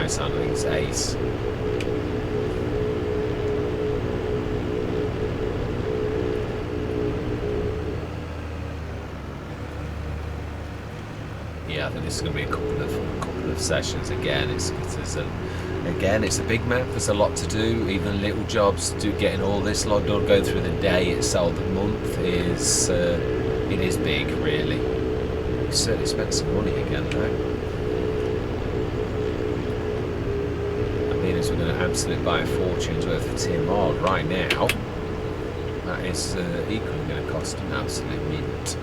nice. I think it's ace. Yeah, I think this is going to be a couple of sessions again. It's a big map. There's a lot to do. Even little jobs, getting all this lot done, going through the day itself, the month is it is big, really. We certainly spent some money again, though. That means we're going to absolutely buy a fortune's worth of TMR right now. That is equally going to cost an absolute mint.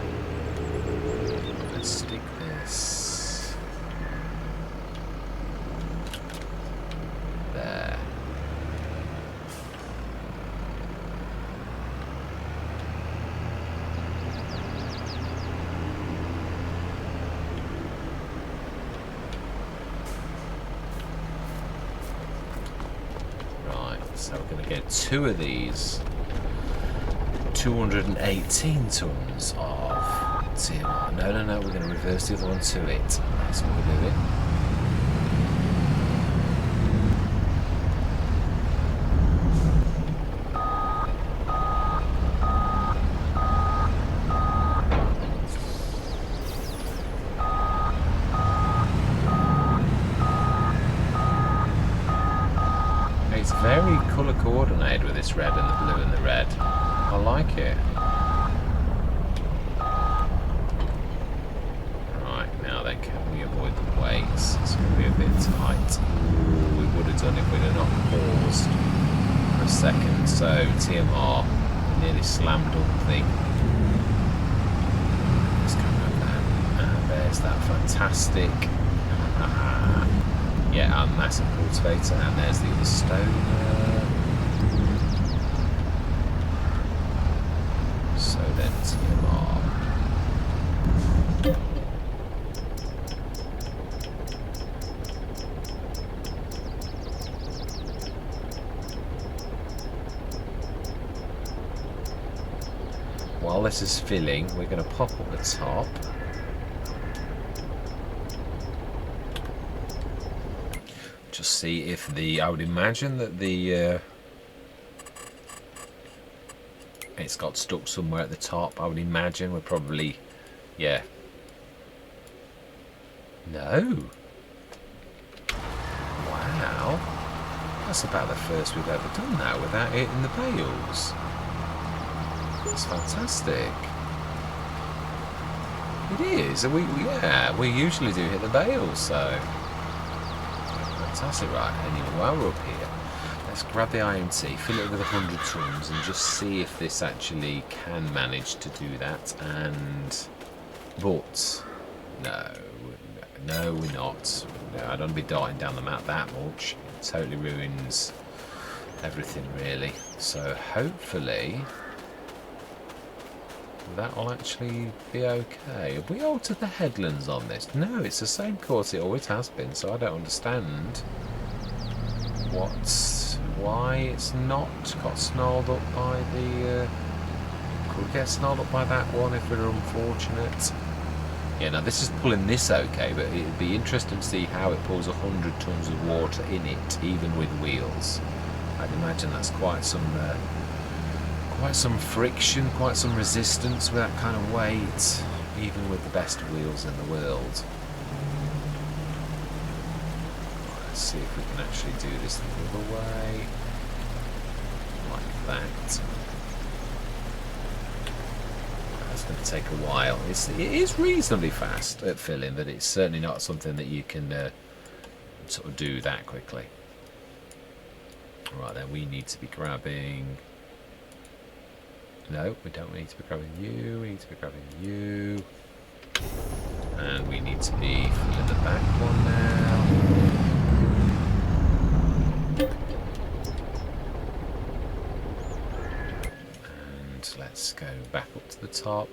Let's stick this there. Right, so we're going to get 2 of these. 218 tons of TMR. No, we're going to reverse the other one to it. That's what we're doing. It's very colour coordinated with this red and the blue and the red. I like it. Right, now then, can we avoid the weights? It's going to be a bit tight. Ooh, we would have done if we'd have not paused for a second. So, TMR, nearly slammed up the... Let's come around there. And there's that fantastic... yeah, a massive cultivator. And there's the other stone. So then TMR. While this is filling, we're going to pop up the top. Just see if the... I would imagine that the... it's got stuck somewhere at the top. I would imagine we're probably, yeah. No. Wow. That's about the first we've ever done that without hitting the bales. That's fantastic. It is. We usually do hit the bales, so fantastic. Right. Anyway, while we're up here, let's grab the IMT, fill it with 100 tons, and just see if this actually can manage to do that. But no, we're not. No, I don't want to be darting down the map that much. It totally ruins everything, really. So hopefully that will actually be okay. Have we altered the headlands on this? No, it's the same course it always has been. So I don't understand why it's not got snarled up by the... could get snarled up by that one if we're unfortunate. Yeah, now this is pulling this okay, but it'd be interesting to see how it pulls 100 tons of water in it, even with wheels. I'd imagine that's quite some friction, quite some resistance with that kind of weight, even with the best wheels in the world. Let's see if we can actually do this the other way, like that. That's going to take a while. It is reasonably fast at filling, but it's certainly not something that you can sort of do that quickly. Right then, we need to be grabbing... No, we don't need to be grabbing you. We need to be grabbing you. And we need to be filling the back one now. Let's go back up to the top.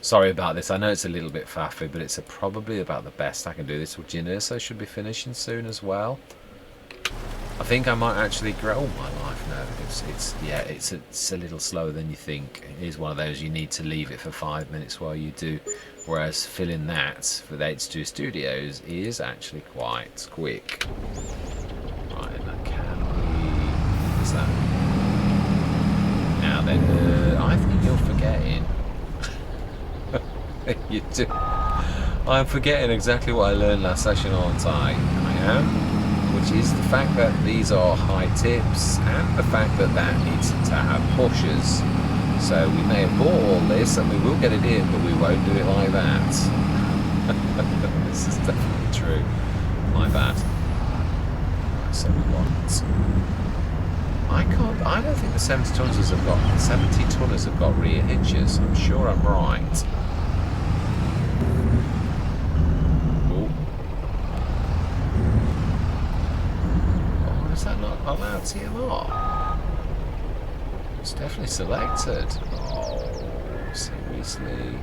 Sorry about this. I know it's a little bit faffy, but it's probably about the best I can do. This Ginurso should be finishing soon as well. I think I might actually grow my life no, it's a little slower than you think. It is one of those you need to leave it for 5 minutes while you do, whereas filling that for the H2 Studios is actually quite quick. Right, and that can we... What's that? Now then, I think you're forgetting. You do. I'm forgetting exactly what I learned last session, aren't I? I am. Which is the fact that these are high tips and the fact that that needs to have pushers. So we may have bought all this and we will get it in, but we won't do it like that. This is definitely true. My bad. Right, so we want... I don't think the 70 tonners have got rear hitches. I'm sure I'm right. Is that not allowed TMR? It's definitely selected. Oh, seriously?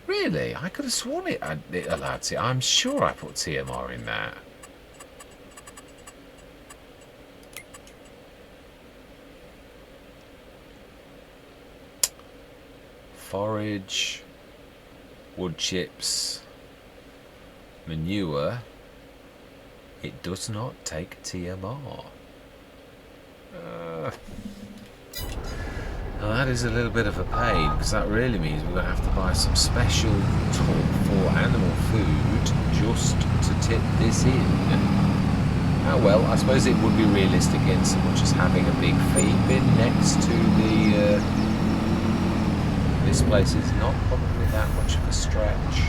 Really? I could have sworn it allowed TMR. I'm sure I put TMR in that. Forage, wood chips, manure. It does not take TMR. Now that is a little bit of a pain, because that really means we're going to have to buy some special tub for animal food just to tip this in. Oh well, I suppose it would be realistic in so much as having a big feed bin next to the... This place is not probably that much of a stretch.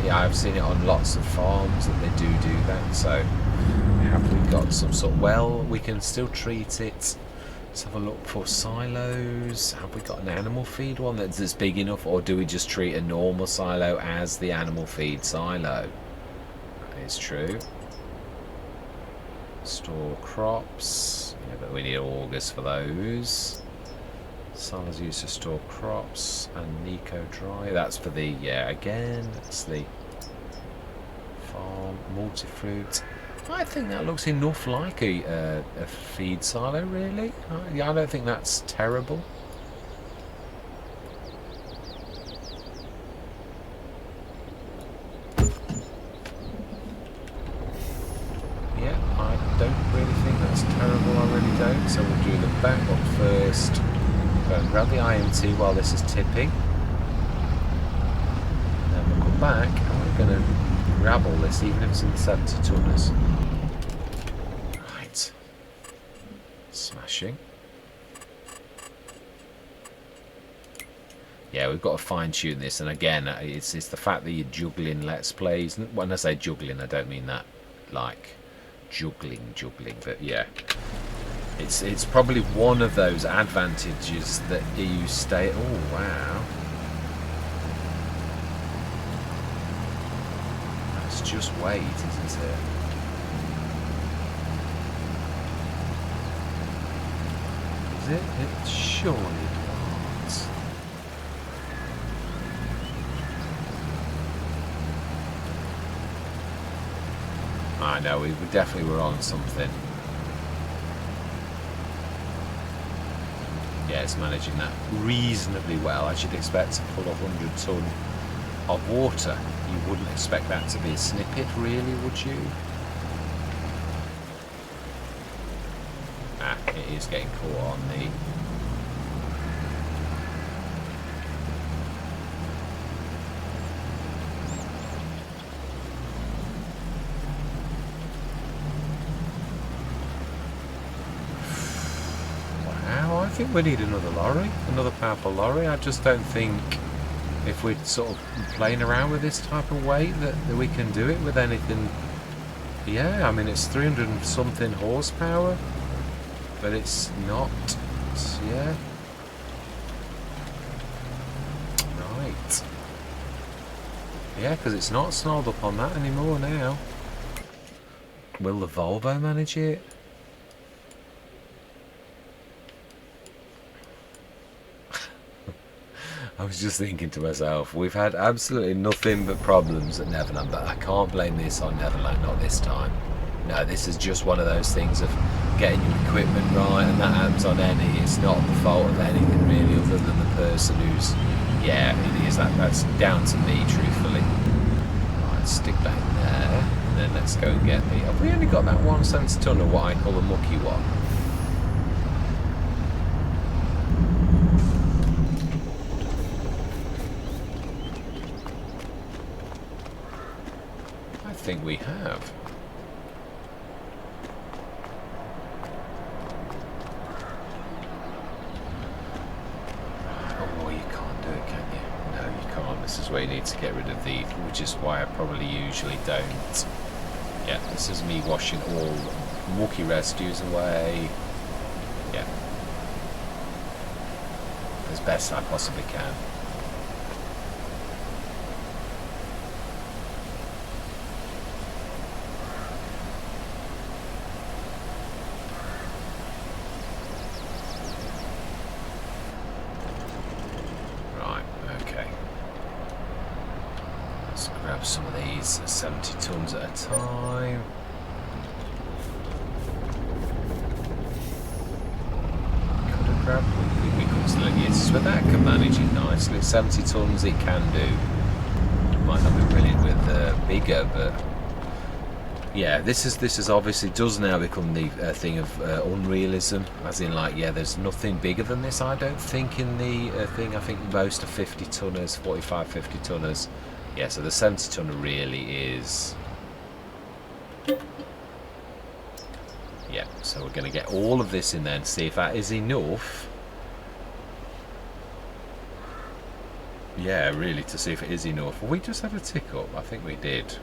Yeah, I've seen it on lots of farms that they do that, so have we got some sort of... Well, we can still treat it. Let's have a look for silos. Have we got an animal feed one that's big enough, or do we just treat a normal silo as the animal feed silo? That is true. Store crops. Yeah, but we need augers for those. Silos used to store crops, and Nico Dry. That's for the, yeah, again, that's the farm, multi-fruit. I think that looks enough like a feed silo, really. I don't think that's terrible. Yeah, I don't really think that's terrible, I really don't. So we'll do the back one first. Go and grab the IMT while this is tipping. And then we'll come back and we're going to grab all this, even if it's in the 70 tonners. Right. Smashing. Yeah, we've got to fine tune this, and again, it's the fact that you're juggling Let's Plays. When I say juggling, I don't mean that like juggling, but yeah. It's probably one of those advantages that you stay... Oh, wow. That's just weight, isn't it? Is it? It's surely not. I know, we definitely were on something. Yeah, it's managing that reasonably well. As you'd expect to pull 100 ton of water. You wouldn't expect that to be a snippet, really, would you? Ah, it is getting caught on the... I think we need another lorry, another powerful lorry. I just don't think if we're sort of playing around with this type of weight that we can do it with anything. Yeah, I mean it's 300 and something horsepower, but it's not, yeah. Right. Yeah, because it's not snarled up on that anymore now. Will the Volvo manage it? I was just thinking to myself, we've had absolutely nothing but problems at Neverland, but I can't blame this on Neverland, not this time. No, this is just one of those things of getting your equipment right, and that happens on any. It's not the fault of anything really, other than the person who's. Yeah, it is. That's down to me, truthfully. Right, stick that in there, and then let's go and get the. Have we only got that 170 ton, or what I call the mucky one? I think we have. This is where you need to get rid of these, which is why I probably usually don't. Yeah, this is me washing all mucky residues away. Yeah, as best I possibly can. Some of these 70 tons at a time. Could have grabbed, we could still, yes, but that can manage it nicely. 70 tons it can do. Might not be brilliant with bigger, but yeah, this is obviously does now become the thing of unrealism, as in like, yeah, there's nothing bigger than this. I don't think in the thing. I think most are 50 tonners, 45, 50 tonners. Yeah, so the 70 tonner really is. Yeah, so we're going to get all of this in there and see if that is enough. Yeah, really, to see if it is enough. Well, we just had a tick up. I think we did.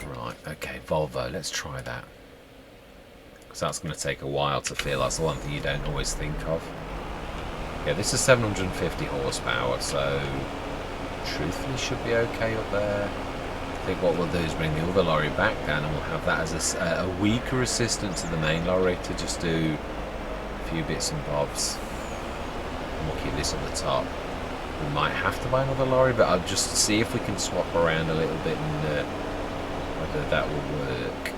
Right, okay, Volvo, let's try that. Because that's going to take a while to fill. That's the one thing you don't always think of. Yeah, this is 750 horsepower, so truthfully should be okay up there. I think what we'll do is bring the other lorry back down, and we'll have that as a weaker assistant to the main lorry to just do a few bits and bobs. And we'll keep this at the top. We might have to buy another lorry, but I'll just see if we can swap around a little bit and whether that will work.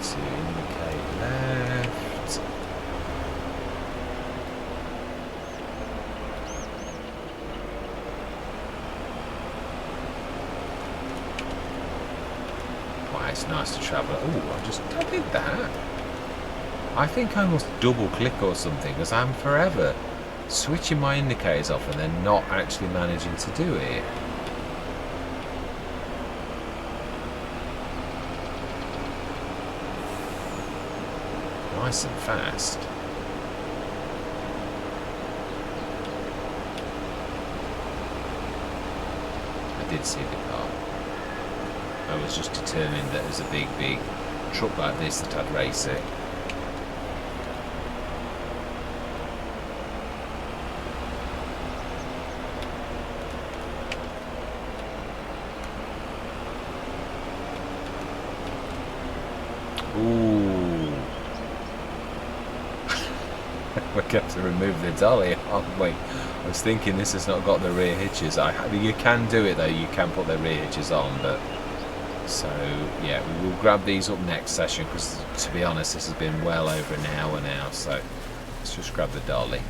To indicate left. Wow, it's nice to travel. Oh, I did that. I think I must double click or something, because I'm forever switching my indicators off and then not actually managing to do it. Nice and fast. I did see the car. I was just determined that there's a big truck like this that I'd race it. We're going to remove the dolly, aren't we? I was thinking this has not got the rear hitches. You can do it though, you can put the rear hitches on, but so yeah, we will grab these up next session, because to be honest this has been well over an hour now, so let's just grab the dolly.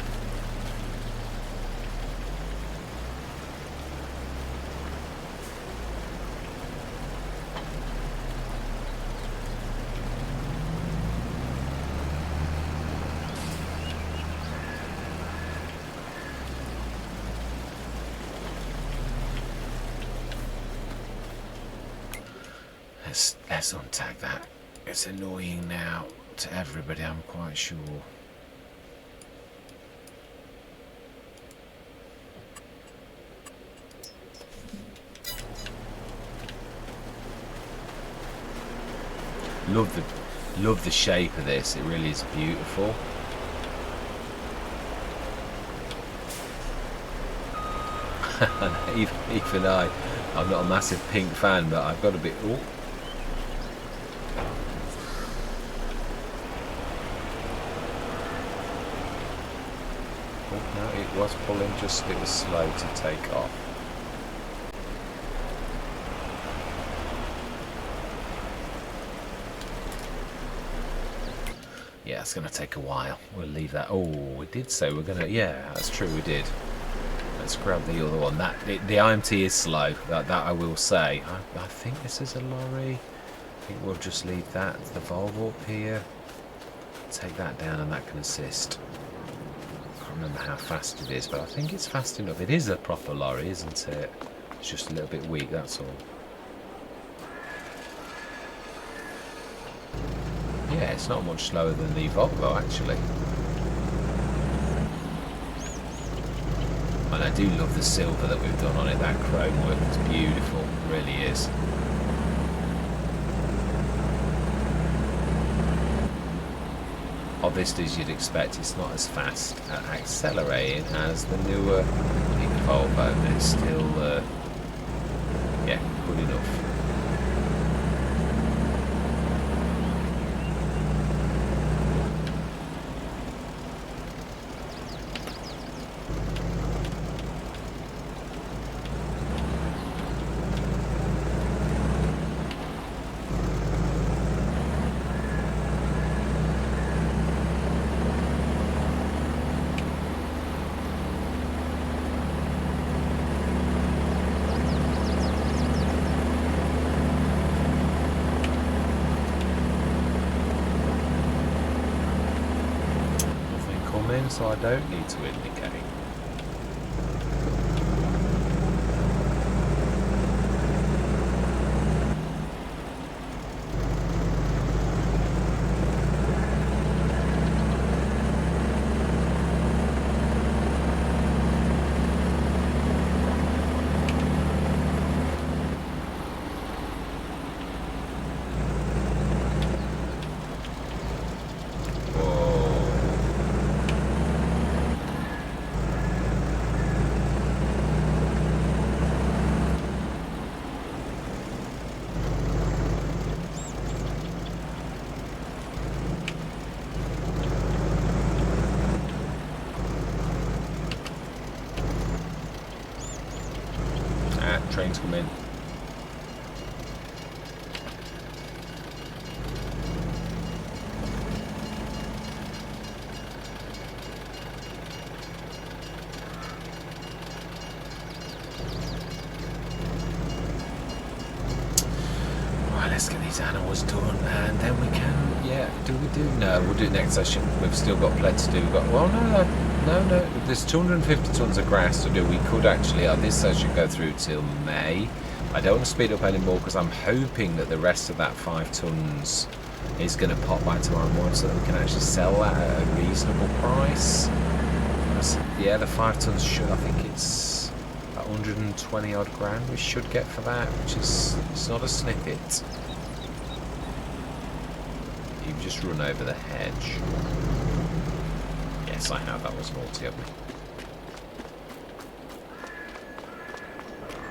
Let's untag that. It's annoying now to everybody, I'm quite sure. Love the shape of this. It really is beautiful. Even I'm not a massive Pink fan, but I've got a bit. Oh. was pulling, just it was slow to take off. Yeah, it's going to take a while. We'll leave that. Oh, we did say we're going to... Yeah, that's true, we did. Let's grab the other one. The IMT is slow, that I will say. I think this is a lorry. I think we'll just leave that. The Volvo up here. Take that down and that can assist. I can't remember how fast it is, but I think it's fast enough. It is a proper lorry, isn't it? It's just a little bit weak, that's all. Yeah, it's not much slower than the Volvo, actually. And I do love the silver that we've done on it. That chrome work is beautiful, it really is. Obviously, as you'd expect, it's not as fast at accelerating as the newer Volvo, but it's still, yeah, good enough. So I don't need to indicate. Trains come in. Right, let's get these animals done and then we can, yeah, no, we'll do it next session. We've still got plenty to do. We've got, well, no, there's 250 tons of grass to do. We could actually, this session, go through till May. I don't want to speed up anymore because I'm hoping that the rest of that 5 tons is going to pop by tomorrow morning so that we can actually sell that at a reasonable price. Yeah, the 5 tons should, I think it's 120 odd grand we should get for that, which is, it's not a snippet. You've just run over the hedge. Yes, I have. That was naughty of me.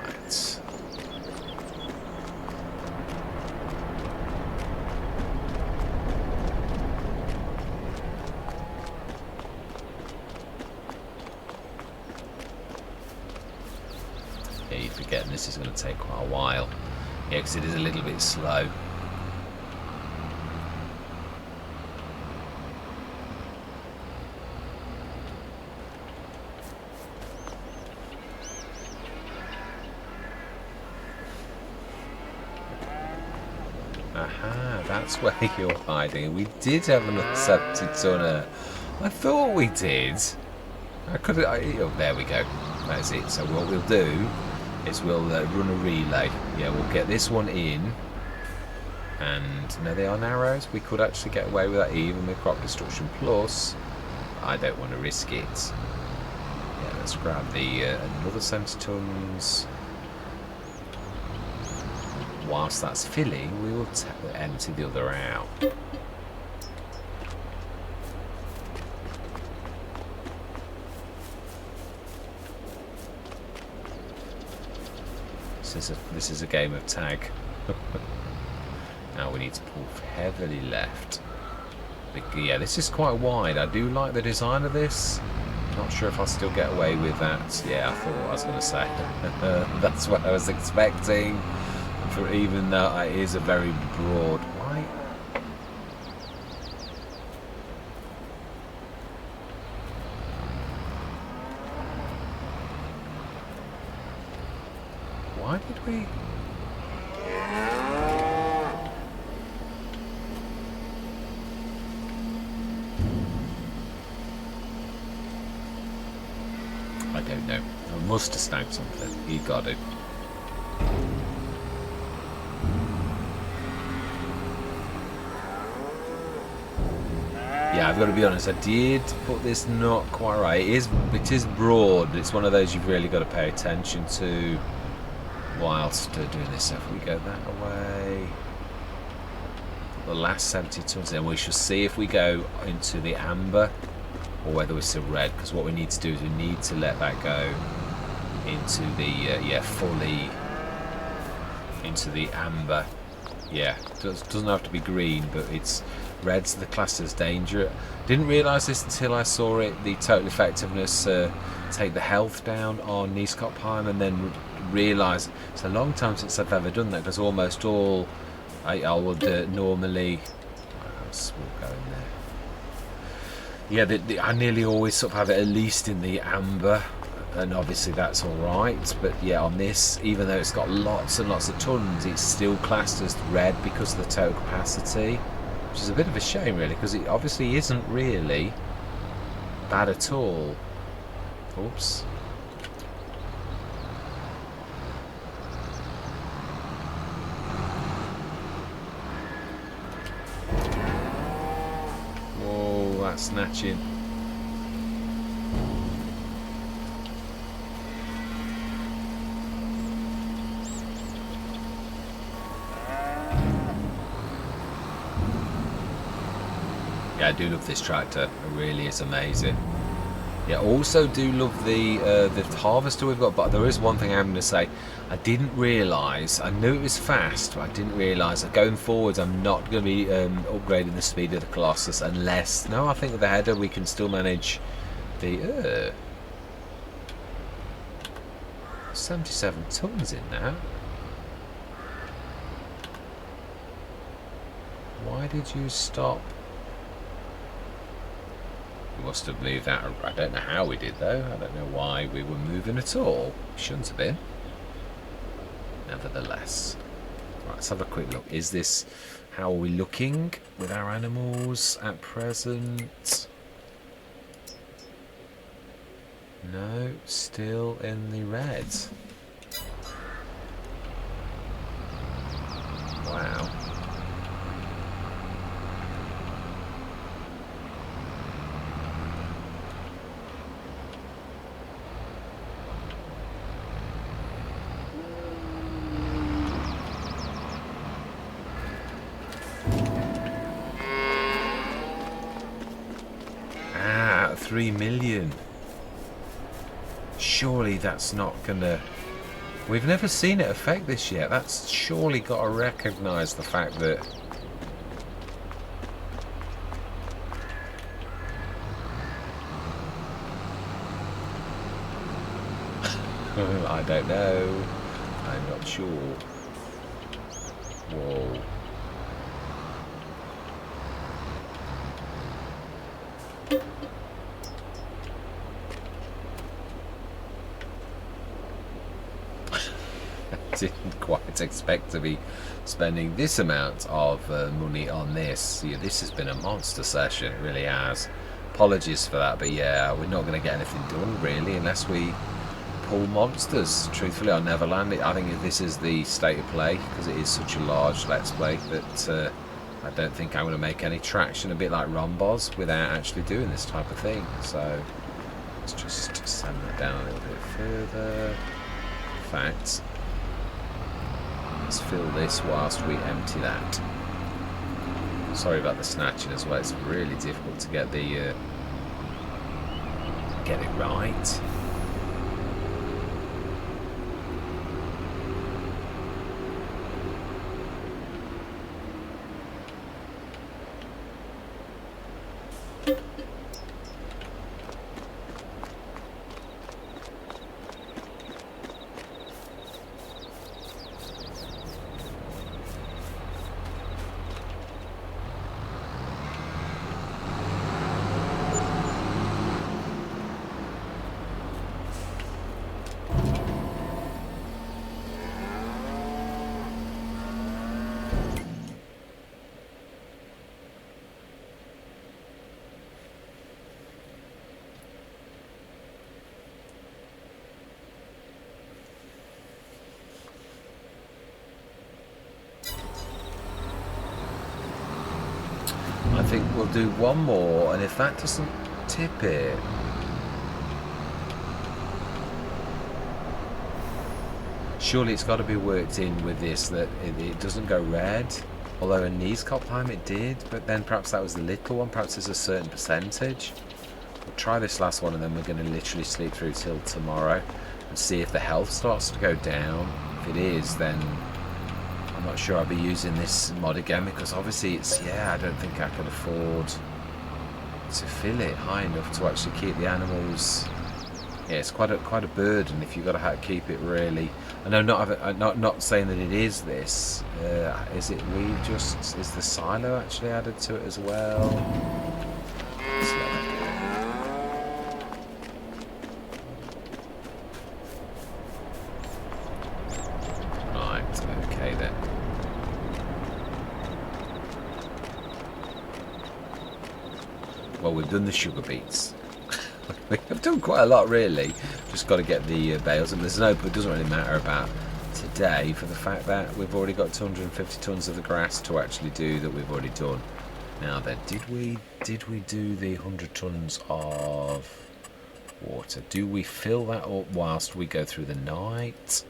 Right. Yeah, you're forgetting this is going to take quite a while. Yeah, because it is a little bit slow. Aha, that's where you're hiding. We did have an accepted tonner. I thought we did. I could have. Oh, there we go. That's it. So what we'll do is we'll run a relay. Yeah, we'll get this one in. And no, they are narrows. We could actually get away with that even with crop destruction. Plus, I don't want to risk it. Yeah, let's grab the another 70 tons. Whilst that's filling, we will empty the other out. This is a game of tag. Now we need to pull heavily left. Yeah, this is quite wide. I do like the design of this. Not sure if I'll still get away with that. Yeah, I thought I was going to say. That's what I was expecting. For even though it is a very broad white. Why did we? I don't know. I must have snagged something. He got it. Yeah, I've got to be honest, I did put this not quite right. It is broad. It's one of those you've really got to pay attention to whilst doing this. So if we go that way, the last 70 tons, and we shall see if we go into the amber or whether we're still red, because what we need to do is we need to let that go into the fully into the amber. Yeah, doesn't have to be green, but it's red's the class as danger. Didn't realise this until I saw it, the total effectiveness take the health down on Niscot Pine, and then realise it's a long time since I've ever done that, because almost all I would normally we'll go in there. Yeah, I nearly always sort of have it at least in the amber, and obviously that's alright, but yeah, on this, even though it's got lots and lots of tons, it's still classed as red because of the total capacity, which is a bit of a shame really, because it obviously isn't really bad at all. Oops. Whoa, that's snatching. Yeah, I do love this tractor. It really is amazing. Yeah, also do love the harvester we've got, but there is one thing I'm going to say. I didn't realise, I knew it was fast, but I didn't realise that going forwards I'm not going to be upgrading the speed of the Colossus unless, no, I think with the header we can still manage the 77 tons in that. Why did you stop? We must have moved that. I don't know how we did though. I don't know why we were moving at all. Shouldn't have been. Nevertheless. Right, let's have a quick look. Is this, how are we looking with our animals at present? No, still in the red. Wow. Ah, 3 million. Surely that's not gonna... We've never seen it affect this yet. That's surely got to recognise the fact that... I don't know. I'm not sure. Whoa. Didn't quite expect to be spending this amount of money on this. Yeah, this has been a monster session, it really has. Apologies for that, but yeah, we're not going to get anything done really unless we pull monsters. Truthfully, on Neverland, I think this is the state of play because it is such a large let's play that I don't think I'm going to make any traction, a bit like Rombos, without actually doing this type of thing. So let's just sand that down a little bit further. In fact, let's fill this whilst we empty that. Sorry about the snatching as well. It's really difficult to get the get it right. think we'll do one more, and if that doesn't tip it... Surely it's got to be worked in with this that it doesn't go red. Although in Knees Cop time it did, but then perhaps that was the little one, perhaps there's a certain percentage. We'll try this last one and then we're going to literally sleep through till tomorrow and see if the health starts to go down. If it is, then I'm not sure I'll be using this mod again, because obviously it's, yeah, I don't think I can afford to fill it high enough to actually keep the animals. Yeah, it's quite a burden if you've got to keep it really. I know not saying that it is this. Is it is the silo actually added to it as well? Right, okay then. Well, we've done the sugar beets. I've done quite a lot really. Just got to get the bales, and there's it doesn't really matter about today for the fact that we've already got 250 tons of the grass to actually do that we've already done. Now then, did we do the 100 tons of water? Do we fill that up whilst we go through the night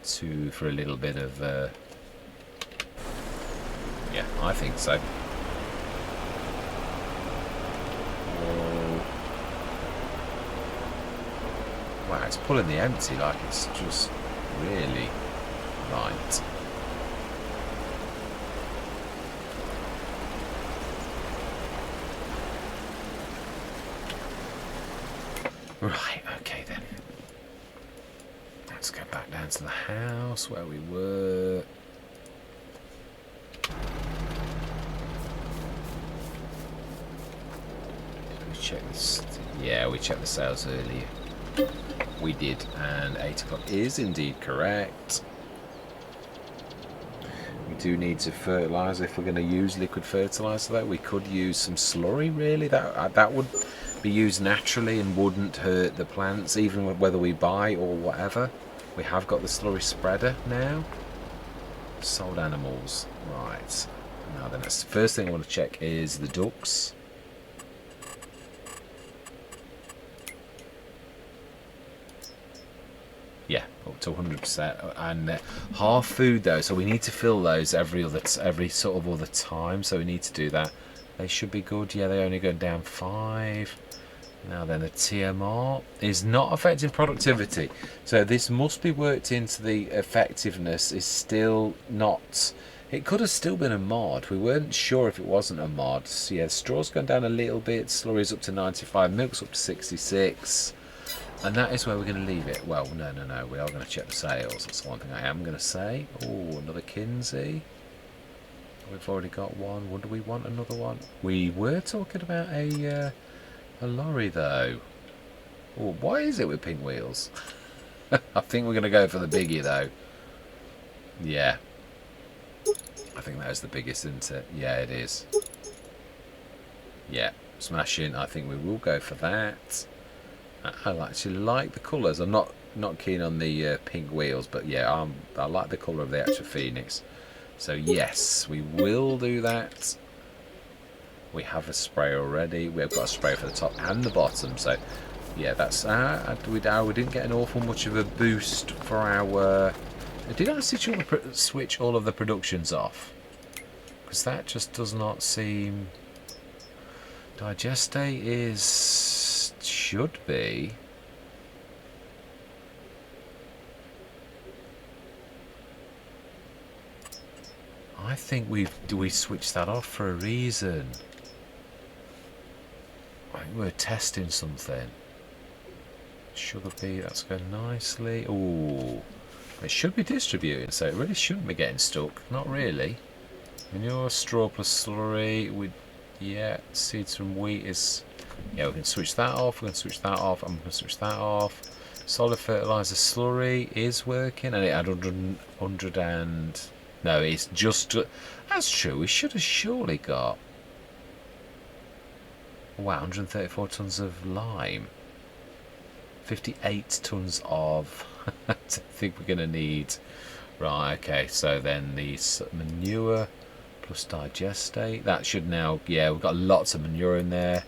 for a little bit of yeah, I think so. Wow, it's pulling the empty like it's just really right. Right, okay then. Let's go back down to the house where we were. We checked this. Yeah, we checked the sales earlier. We did, and 8 o'clock is indeed correct. We do need to fertilise. If we're going to use liquid fertiliser though, we could use some slurry really. That would be used naturally and wouldn't hurt the plants, even whether we buy or whatever. We have got the slurry spreader now. Sold animals. Right. Now then, the first thing I want to check is the ducks. Yeah, up to 100%, and half food though, so we need to fill those every sort of other time. So we need to do that. They should be good. Yeah, they only go down 5. Now then, the TMR is not affecting productivity, so this must be worked into the effectiveness. Is still not. It could have still been a mod. We weren't sure if it wasn't a mod. So yeah, straw's gone down a little bit. Slurry's up to 95. Milk's up to 66. And that is where we're going to leave it. Well, no. We are going to check the sales. That's the one thing I am going to say. Oh, another Kinsey. We've already got one. Do we want another one? We were talking about a lorry, though. Oh, why is it with pink wheels? I think we're going to go for the biggie, though. Yeah. I think that is the biggest, isn't it? Yeah, it is. Yeah, smashing. I think we will go for that. I actually like the colours. I'm not keen on the pink wheels, but yeah, I like the colour of the actual Phoenix. So yes, we will do that. We have a spray already. We've got a spray for the top and the bottom. So yeah, that's we didn't get an awful much of a boost for our. Did I switch all of the productions off? Because that just does not seem. Digeste should be. I think we switched that off for a reason. I think we're testing something. Sugar beet, that's going nicely. Ooh, it should be distributing, so it really shouldn't be getting stuck. Not really. Manure, straw plus slurry. Yeah, seeds from wheat is. Yeah, we can switch that off. We can switch that off, and we can switch that off. Solid fertilizer slurry is working, and it had 100 and. No, it's just. That's true. We should have surely got. Wow, 134 tons of lime. 58 tons of. I think we're going to need. Right, okay, so then the manure plus digestate. That should now, yeah, we've got lots of manure in there.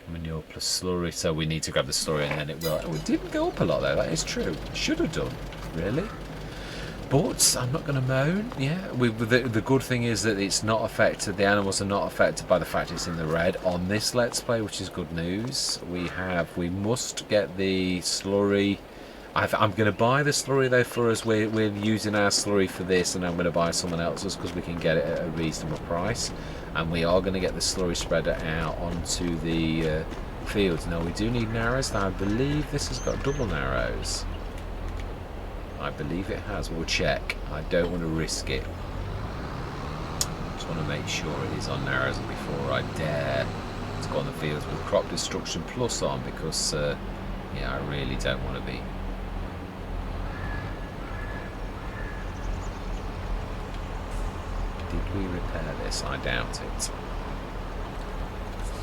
Manure plus slurry, so we need to grab the slurry and then it will. Oh, it didn't go up a lot though, that is true. Should have done, really. But I'm not going to moan. Yeah, the good thing is that it's not affected. The animals are not affected by the fact it's in the red on this Let's Play, which is good news. We must get the slurry. I'm going to buy the slurry though for us. We're using our slurry for this, and I'm going to buy someone else's because we can get it at a reasonable price. And we are going to get the slurry spreader out onto the fields. Now we do need narrows. Now I believe this has got double narrows. I believe it has. We'll check. I don't want to risk it. Just want to make sure it is on narrows before I dare to go on the fields with crop destruction plus on, because yeah, I really don't want to be. Did we repair this? I doubt it.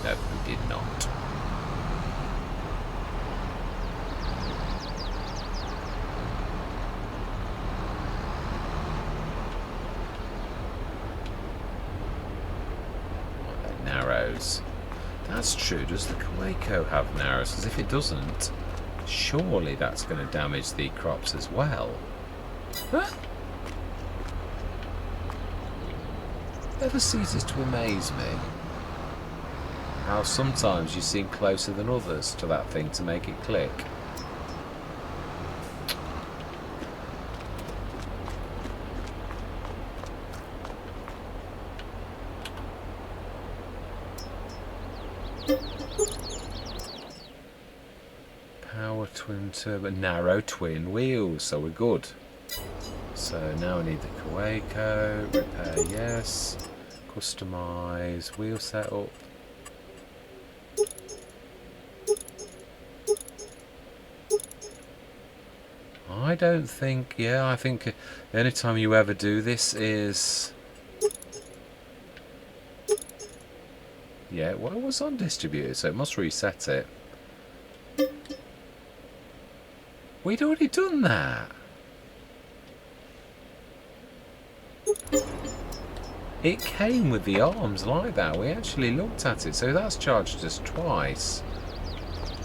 No, we did not. Narrows. That's true. Does the Kawaii have narrows? Because if it doesn't, surely that's going to damage the crops as well. Huh? Never ceases to amaze me how sometimes you seem closer than others to that thing to make it click. Power twin turbo, narrow twin wheels, so we're good. So now I need the Kawaii, repair yes, customize, wheel setup. I don't think, yeah, I think the only time you ever do this is, yeah, well, it was on distributed, so it must reset it. We'd already done that. It came with the arms like that. We actually looked at it, so that's charged us twice.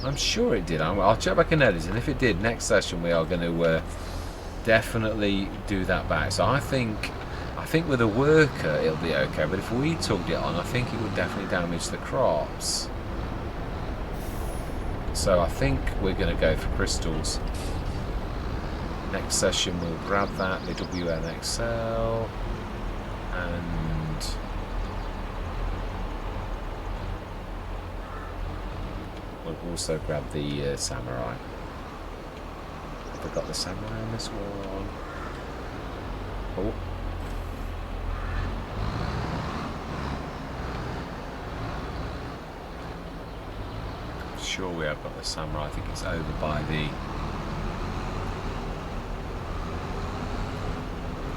I'm sure it did. I'll check back in editing. If it did, next session we are going to definitely do that back. So I think with a worker it'll be okay, but if we tugged it on, I think it would definitely damage the crops. So I think we're going to go for crystals. Next session we'll grab that, the WNXL, and we'll also grab the Samurai. Have we got the Samurai on this one? Oh. I'm sure we have got the Samurai. I think it's over by the...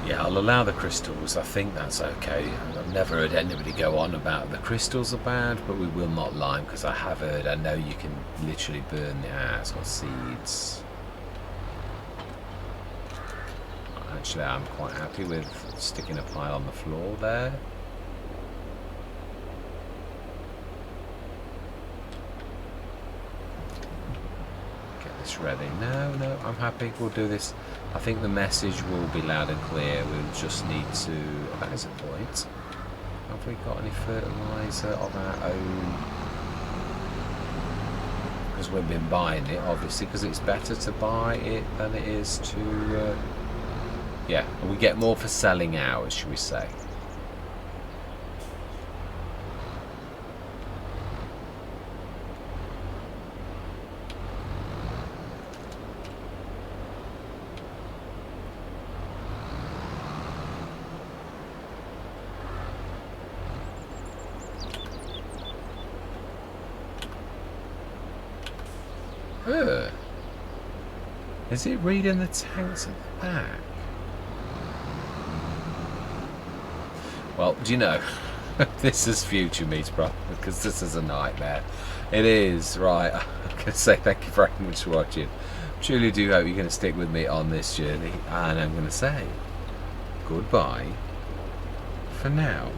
Yeah, I'll allow the crystals. I think that's okay. I've never heard anybody go on about the crystals are bad, but we will not lime, because I have heard, I know you can literally burn the it's got seeds. Actually, I'm quite happy with sticking a pile on the floor there. Get this ready. No, I'm happy. We'll do this. I think the message will be loud and clear. We'll just need to... That is a point. Have we got any fertiliser of our own? Because we've been buying it, obviously, because it's better to buy it than it is to... yeah, and we get more for selling ours, should we say. Is it reading the tanks at the back? Well, do you know, this is future me, bro, because this is a nightmare. It is, right. I'm going to say thank you very much for watching. Truly do hope you're going to stick with me on this journey, and I'm going to say goodbye for now.